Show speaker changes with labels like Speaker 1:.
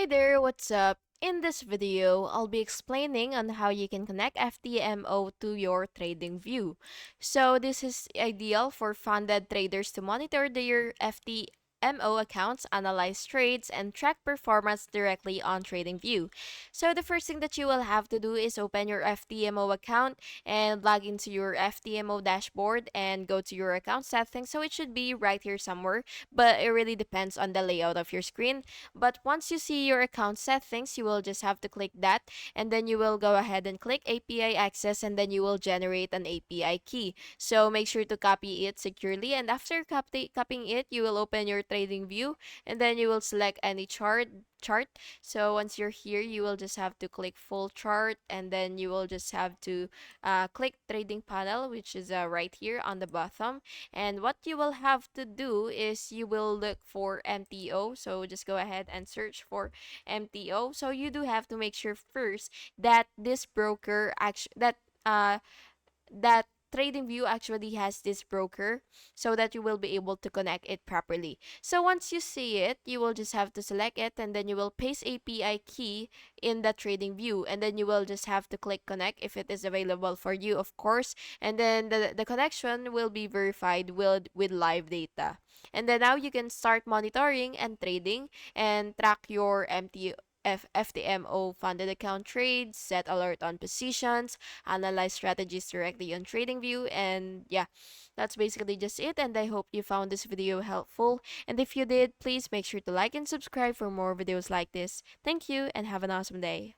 Speaker 1: Hey there, what's up? In this video, I'll be explaining on how you can connect FTMO to your TradingView. So this is ideal for funded traders to monitor their FTMO accounts, analyze trades, and track performance directly on TradingView. So the first thing that you will have to do is open your FTMO account and log into your FTMO dashboard and go to your account settings. So it should be right here somewhere, but it really depends on the layout of your screen. But once you see your account settings, you will just have to click that, and then you will go ahead and click API access, and then you will generate an API key. So make sure to copy it securely, and after copying it, you will open your trading view, and then you will select any chart. So once you're here, you will just have to click full chart, and then you will just have to click trading panel, which is right here on the bottom. And what you will have to do is you will look for MTO. So just go ahead and search for MTO. So you do have to make sure first that this broker actually that TradingView actually has this broker, so that you will be able to connect it properly. So once you see it, you will just have to select it, and then you will paste API key in the TradingView, and then you will just have to click connect if it is available for you, of course. And then the connection will be verified with live data. And then now you can start monitoring and trading and track your FTMO funded account trades, set alert on positions, analyze strategies directly on TradingView, and yeah, that's basically just it. And I hope you found this video helpful. And if you did, please make sure to like and subscribe for more videos like this. Thank you and have an awesome day.